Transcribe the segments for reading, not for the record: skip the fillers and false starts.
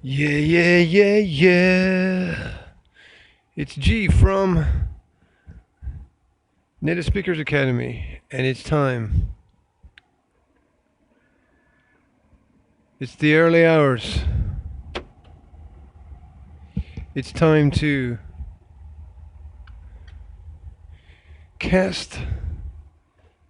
Yeah, yeah, yeah, yeah. It's G from Native Speakers Academy, and it's time. It's the early hours. It's time to cast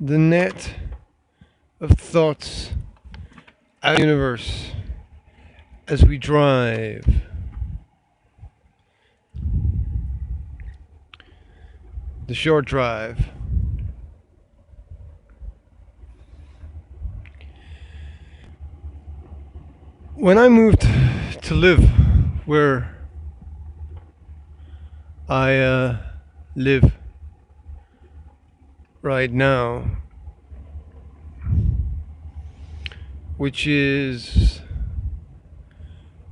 the net of thoughts out of the universe as we drive. The short drive. When I moved to live where I live right now, which is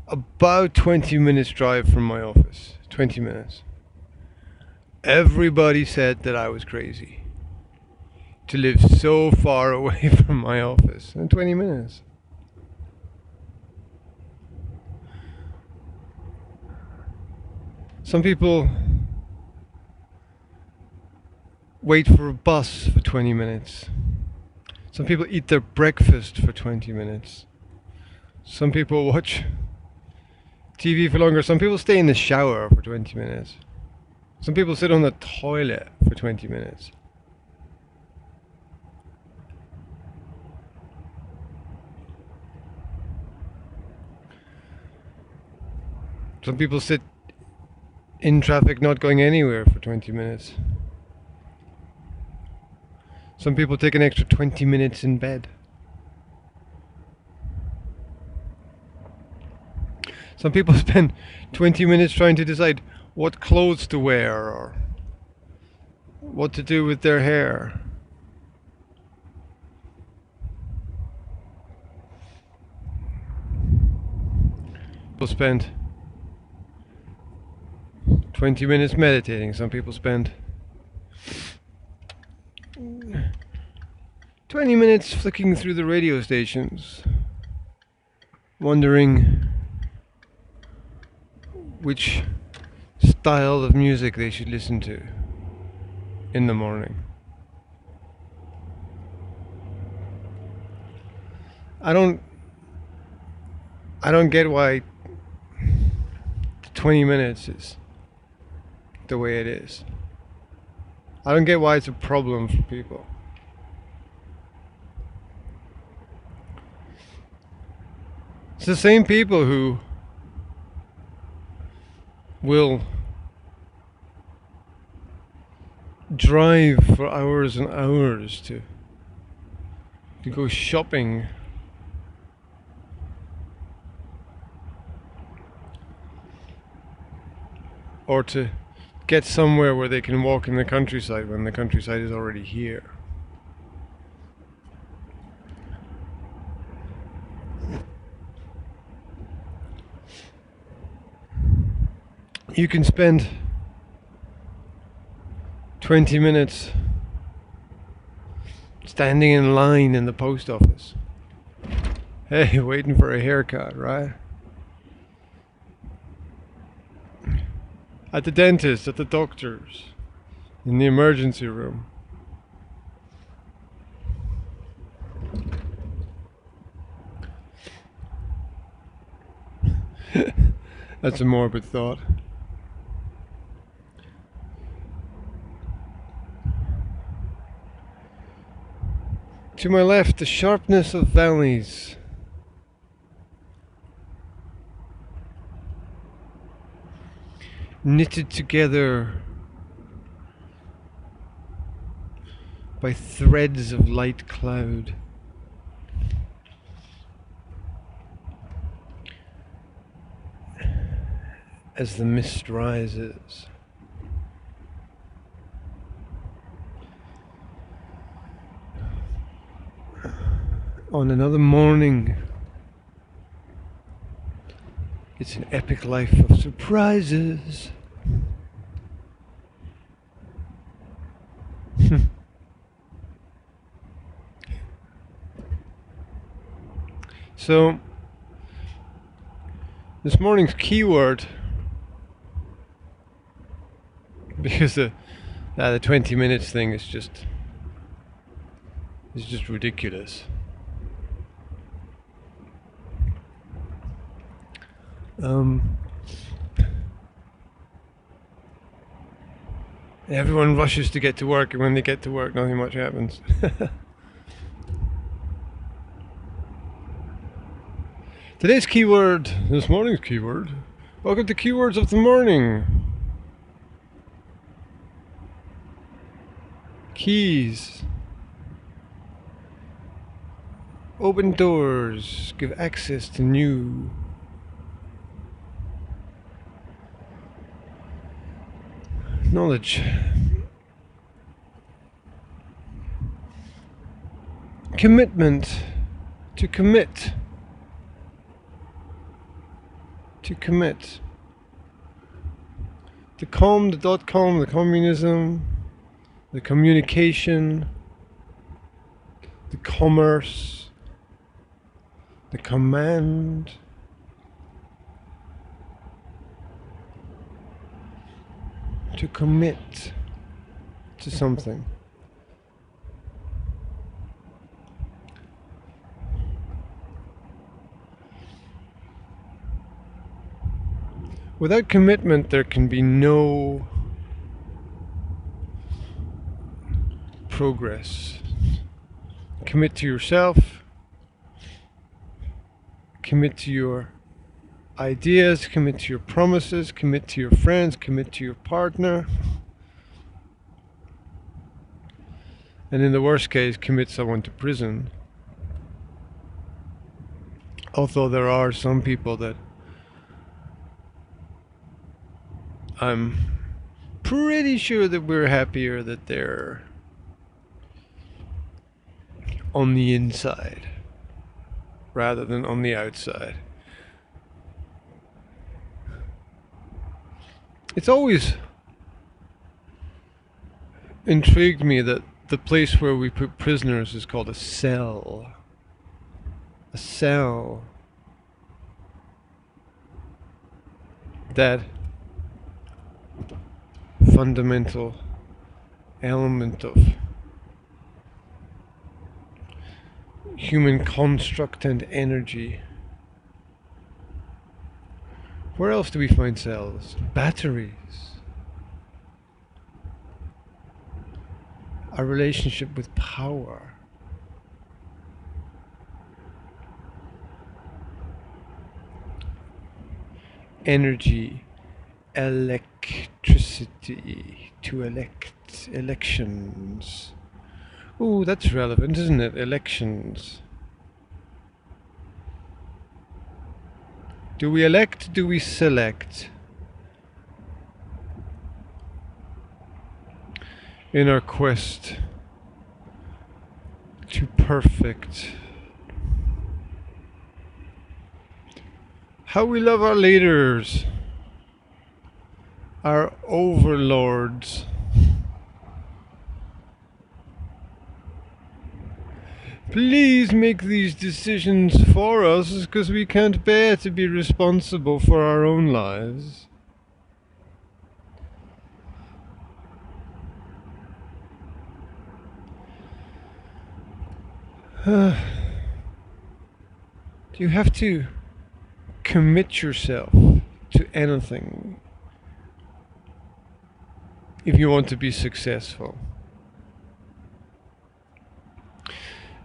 about 20 minutes drive from my office. 20 minutes. Everybody said that I was crazy to live so far away from my office in 20 minutes. Some people wait for a bus for 20 minutes. Some people eat their breakfast for 20 minutes. Some people watch TV for longer. Some people stay in the shower for 20 minutes. Some people sit on the toilet for 20 minutes. Some people sit in traffic not going anywhere for 20 minutes. Some people take an extra 20 minutes in bed. Some people spend 20 minutes trying to decide what clothes to wear or what to do with their hair. People spend 20 minutes meditating. Some people spend 20 minutes flicking through the radio stations, wondering which style of music they should listen to in the morning. I don't get why 20 minutes is the way it is. I don't get why it's a problem for people. It's the same people who will drive for hours and hours to go shopping. Or to get somewhere where they can walk in the countryside when the countryside is already here. You can spend 20 minutes standing in line in the post office. Hey, waiting for a haircut, right? At the dentist, at the doctor's, in the emergency room. That's a morbid thought. To my left, the sharpness of valleys. Knitted together by threads of light cloud. As the mist rises. On another morning, it's an epic life of surprises. So, This morning's keyword, because the 20 minutes thing is just ridiculous. Everyone rushes to get to work, and when they get to work, nothing much happens. Today's keyword, this morning's keyword. Welcome to Keywords of the Morning. Keys. Open doors, give access to new. Knowledge. Commitment. To commit. To commit. The com, the .com, the communism, the communication, the commerce, the command. To commit to something. Without commitment, there can be no progress. Commit to yourself. Commit to your ideas, commit to your promises, commit to your friends, commit to your partner. And in the worst case, commit someone to prison. Although there are some people that I'm pretty sure that we're happier that they're on the inside rather than on the outside. It's always intrigued me that the place where we put prisoners is called a cell. A cell. That fundamental element of human construct and energy. Where else do we find cells? Batteries. Our relationship with power. Energy. Electricity. To elect. Elections. Ooh, that's relevant, isn't it? Elections. Do we elect? Do we select? In our quest to perfect. How we love our leaders, our overlords. Please make these decisions for us, because we can't bear to be responsible for our own lives. You have to commit yourself to anything if you want to be successful.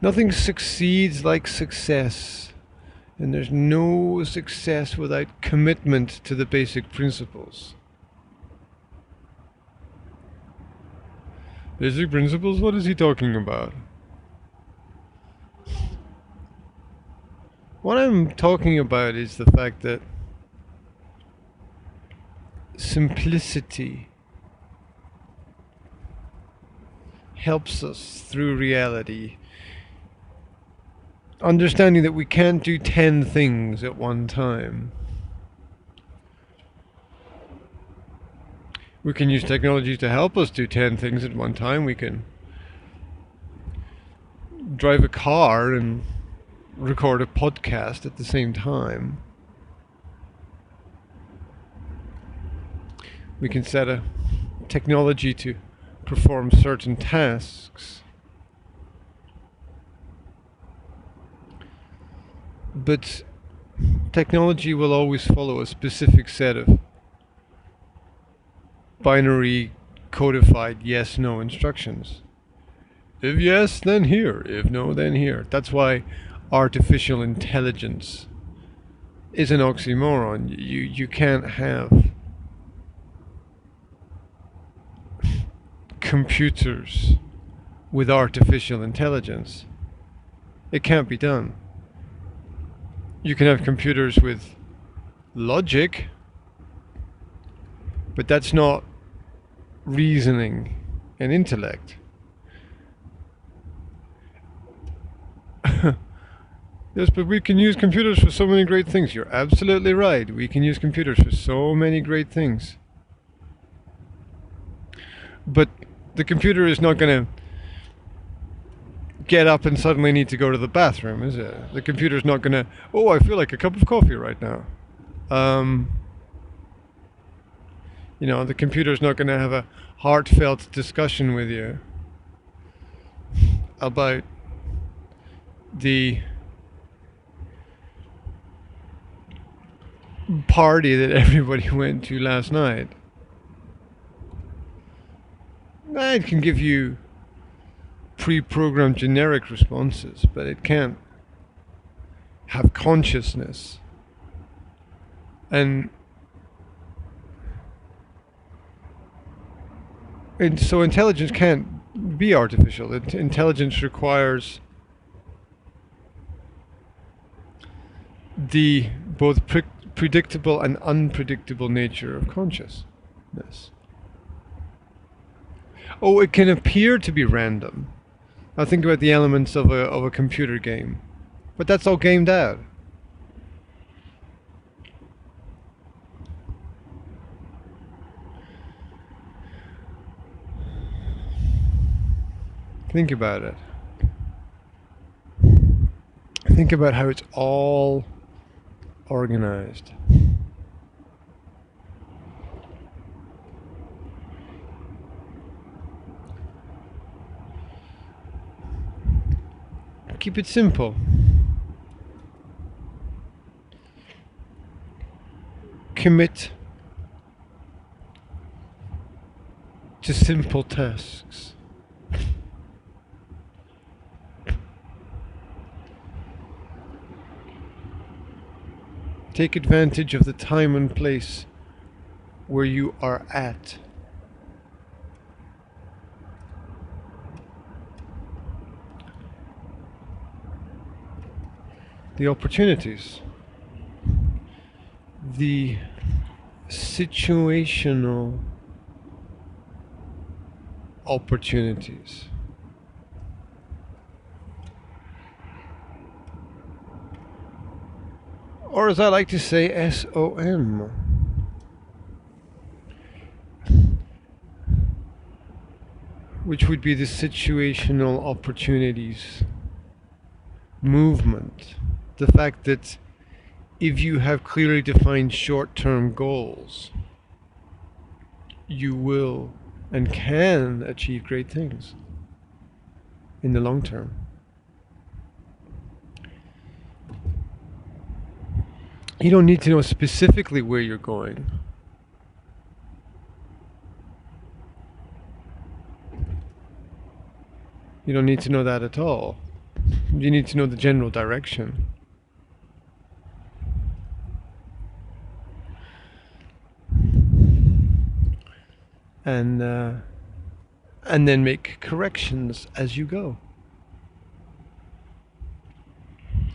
Nothing succeeds like success, and there's no success without commitment to the basic principles. Basic principles? What is he talking about? What I'm talking about is the fact that simplicity helps us through reality. Understanding that we can't do 10 things at one time. We can use technology to help us do 10 things at one time. We can drive a car and record a podcast at the same time. We can set a technology to perform certain tasks. But technology will always follow a specific set of binary codified yes-no instructions. If yes, then here. If no, then here. That's why artificial intelligence is an oxymoron. You can't have computers with artificial intelligence. It can't be done. You can have computers with logic, but that's not reasoning and intellect. Yes, but we can use computers for so many great things. You're absolutely right. We can use computers for so many great things. But the computer is not going to get up and suddenly need to go to the bathroom, is it? The computer's not going to, oh, I feel like a cup of coffee right now. You know, the computer's not going to have a heartfelt discussion with you about the party that everybody went to last night. It can give you pre-programmed generic responses, but it can't have consciousness. And so intelligence can't be artificial. Intelligence requires the both predictable and unpredictable nature of consciousness. Oh, it can appear to be random. Now think about the elements of a computer game, but that's all gamed out. Think about it. Think about how it's all organized. Keep it simple. Commit to simple tasks. Take advantage of the time and place where you are at. The opportunities, the situational opportunities. Or as I like to say, SOM. Which would be the situational opportunities movement. The fact that if you have clearly defined short-term goals, you will and can achieve great things in the long term. You don't need to know specifically where you're going. You don't need to know that at all. You need to know the general direction. And then make corrections as you go.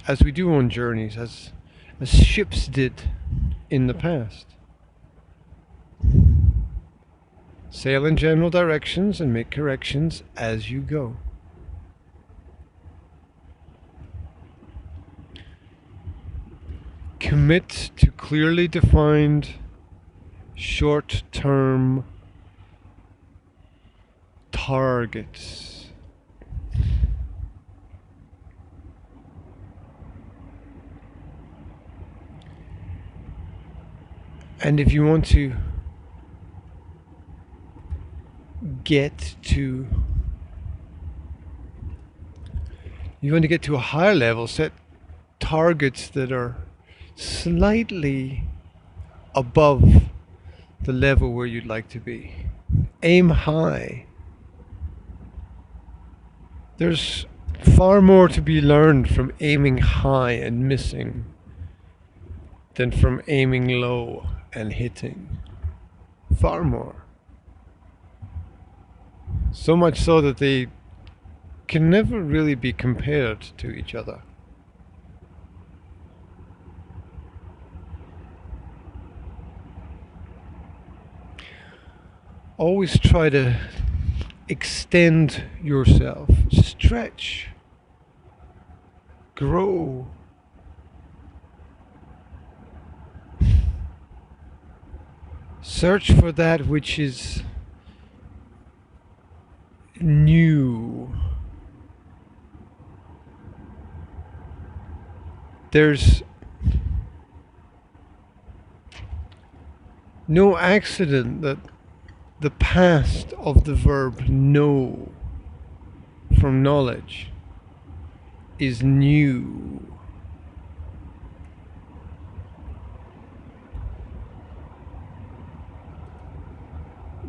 As we do on journeys, as ships did in the past. Sail in general directions and make corrections as you go. Commit to clearly defined short-term targets. And if you want to get to a higher level, set targets that are slightly above the level where you'd like to be. Aim high. There's far more to be learned from aiming high and missing than from aiming low and hitting. Far more. So much so that they can never really be compared to each other. Always try to extend yourself, stretch, grow. Search for that which is new. There's no accident that the past of the verb know from knowledge is new.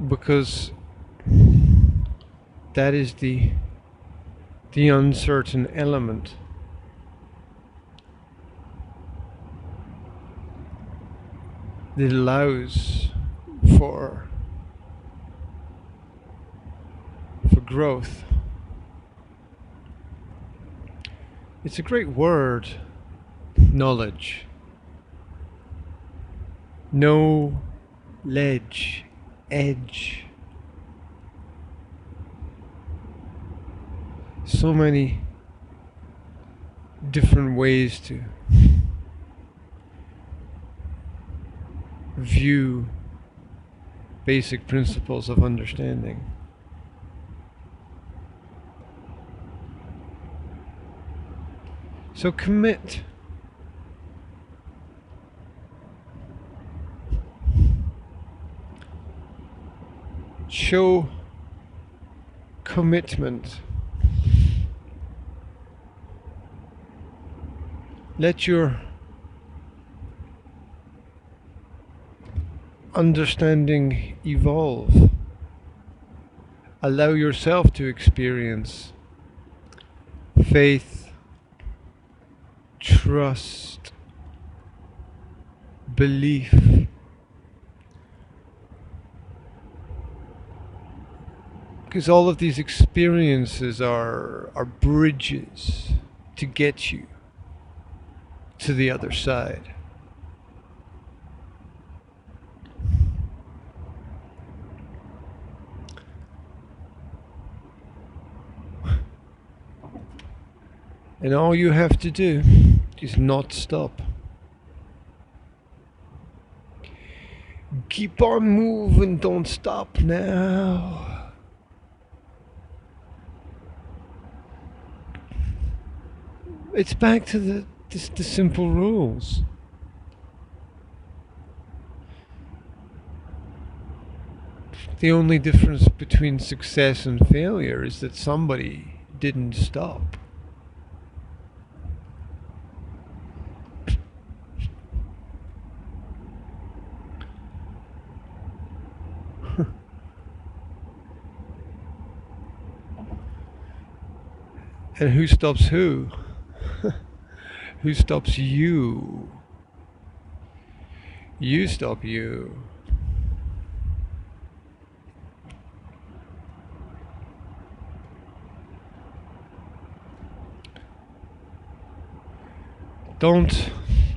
Because that is the uncertain element. That allows for growth. It's a great word, knowledge. No ledge, edge. So many different ways to view basic principles of understanding. So commit. Show commitment. Let your understanding evolve. Allow yourself to experience faith, trust, belief. Because all of these experiences are bridges to get you to the other side. And all you have to do is not stop. Keep on moving, don't stop now. It's back to the simple rules. The only difference between success and failure is that somebody didn't stop. And who stops who? Who stops you? You stop you. Don't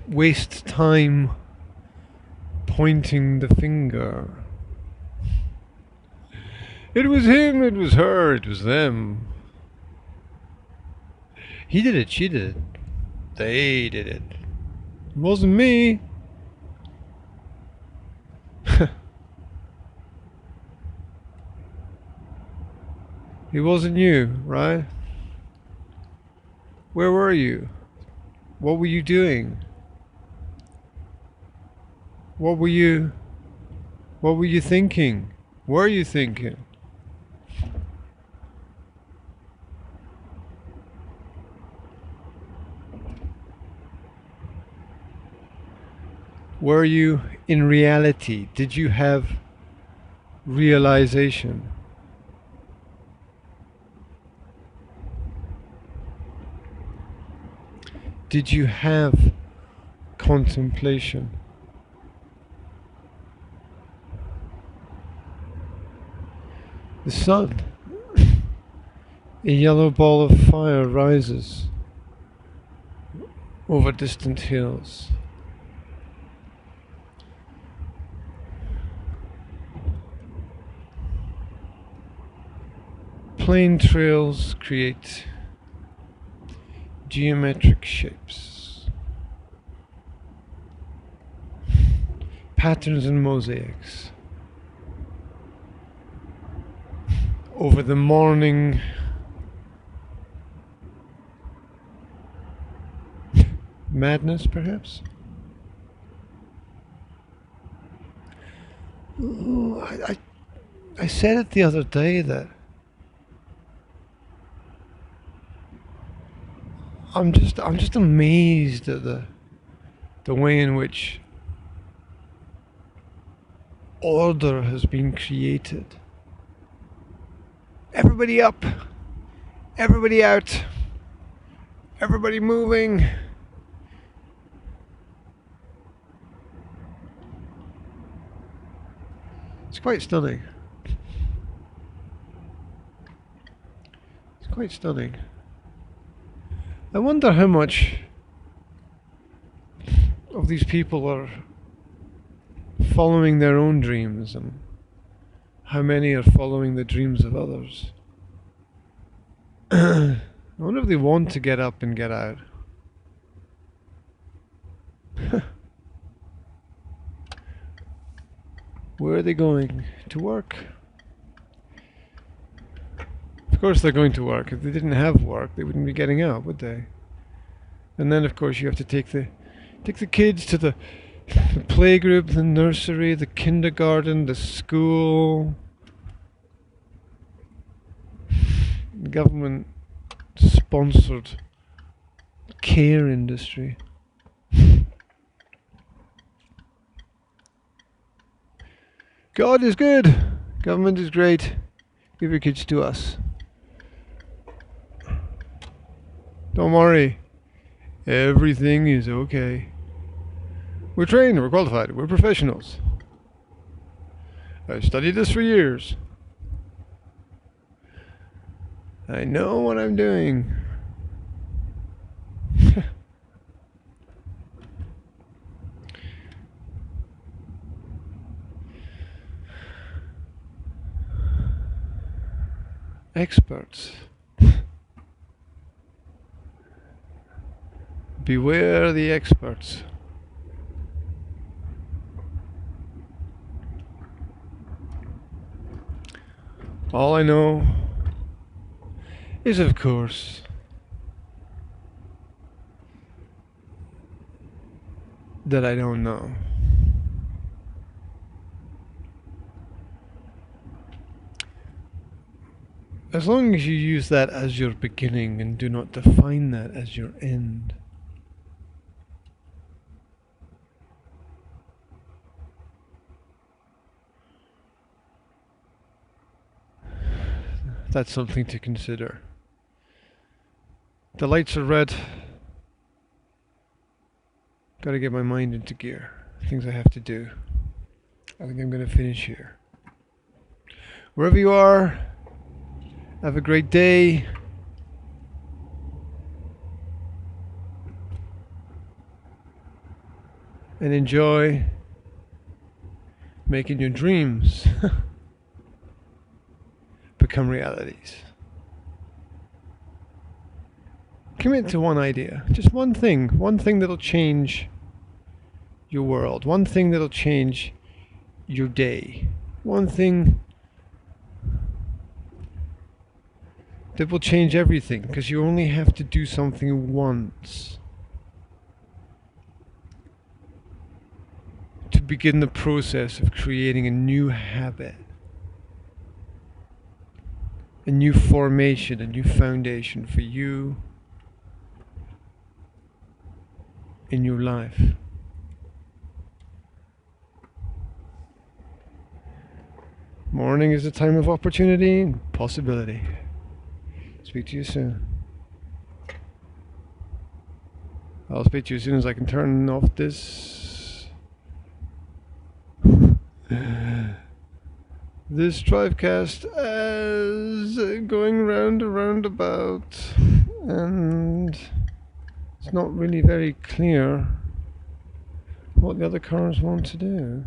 waste time pointing the finger. It was him, it was her, it was them. He did it, she did it, they did it. It wasn't me. It wasn't you, right? Where were you? What were you doing? What were you thinking? Were you thinking? Were you in reality? Did you have realization? Did you have contemplation? The sun, a yellow ball of fire, rises over distant hills. Plain trails create geometric shapes, patterns and mosaics. Over the morning madness, perhaps? Ooh, I said it the other day that I'm just amazed at the way in which order has been created. Everybody up, everybody out, everybody moving. It's quite stunning. It's quite stunning. I wonder how much of these people are following their own dreams and how many are following the dreams of others. I wonder if they want to get up and get out. Where are they going? To work? Of course they're going to work. If they didn't have work, they wouldn't be getting out, would they? And then, of course, you have to take the kids to the playgroup, the nursery, the kindergarten, the school, government-sponsored care industry. God is good. Government is great. Give your kids to us. Don't worry. Everything is okay. We're trained, we're qualified, we're professionals. I've studied this for years. I know what I'm doing. Experts. Beware the experts. All I know is, of course, that I don't know. As long as you use that as your beginning and do not define that as your end, that's something to consider. The lights are red. Gotta get my mind into gear. Things I have to do. I think I'm gonna finish here. Wherever you are, have a great day. And enjoy making your dreams become realities. Commit to one idea, just one thing that'll change your world, one thing that'll change your day, one thing that will change everything, because you only have to do something once to begin the process of creating a new habit, a new formation, a new foundation for you in your life. morning is a time of opportunity and possibility. Speak to you soon. I'll speak to you as soon as I can turn off this drivecast as going round a roundabout, and it's not really very clear what the other cars want to do.